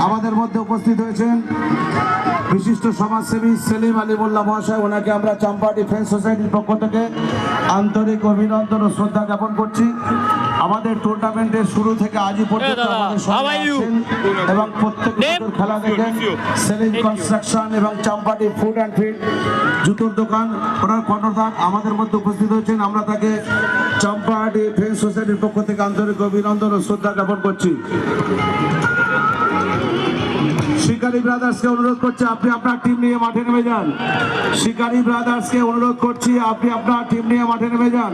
আমাদের মধ্যে উপস্থিত হয়েছেন বিশিষ্ট সমাজসেবী সেলিম আলী মোল্লা মহাশয়। ওনাকে আমরা চাম্পা ডিফেন্স সোসাইটির পক্ষ থেকে আন্তরিক অভিনন্দন ও শ্রদ্ধা জ্ঞাপন করছি। আমাদের টুর্নামেন্টের শুরু থেকে আজই পর্যন্ত আমাদের সঙ্গে আছেন এবং প্রত্যেক খেলা দেখেন। সেলিম কনস্ট্রাকশন এবং চাম্পাটি ফুড অ্যান্ড ফিড জুতোর দোকান, ওনার কর্ণধার আমাদের মধ্যে উপস্থিত হয়েছেন। আমরা তাকে চাম্পা ডিফেন্স সোসাইটির পক্ষ থেকে আন্তরিক অভিনন্দন ও শ্রদ্ধা জ্ঞাপন করছি। শিকারি ব্রাদার্সকে অনুরোধ করছি আপনি আপনার টিম নিয়ে মাঠে নেমে যান। শিকারি ব্রাদার্সকে অনুরোধ করছি আপনি আপনার টিম নিয়ে মাঠে নেমে যান।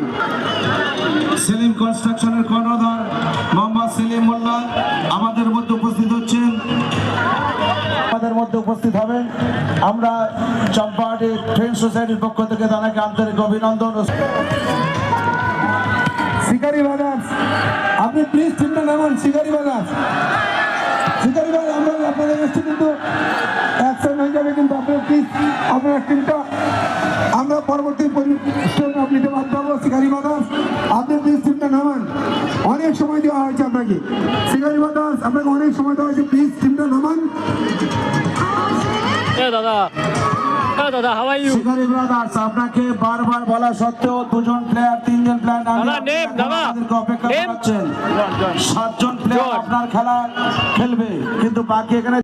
সেলিম কনস্ট্রাকশনের কর্ণধার মোহাম্মদ সেলিম মোল্লা আমাদের মধ্যে উপস্থিত হচ্ছেন, আমাদের মধ্যে উপস্থিত হবেন। আমরা চাম্পাহাটি ফ্রেন্ড সোসাইটির পক্ষ থেকে তাকে আন্তরিক অভিনন্দন। শিকারি ব্রাদার্স আপনি প্লিজ টিমটা নামান। শিকারি ব্রাদার্স, শিকারি ব্রাদার্স আমরা আপনাদের এসছি কিন্তু অ্যাকশন হয়ে যাবে, কিন্তু আপনার প্লিজ আপনার টিমটা আমরা পরবর্তী স্টেপ নিতে বাধ্য হবো। শিকারি ব্রাদার্স আপনি প্লিজ টিমটা নামান। অনেক সময় দেওয়া হয়েছে আপনাকে। শিকারি ব্রাদার্স আপনাকে অনেক সময় দেওয়া হয়েছে, প্লিজ টিমটা নামান। শিকারি ব্রাদার্স আপনাকে বারবার বলা সত্ত্বেও দুজন প্লেয়ার তিনজন প্লেয়ার আমাদেরকে অপেক্ষা করাচ্ছেন। 7 জন প্লেয়ার আপনার খেলা খেলবে, কিন্তু বাকি এখানে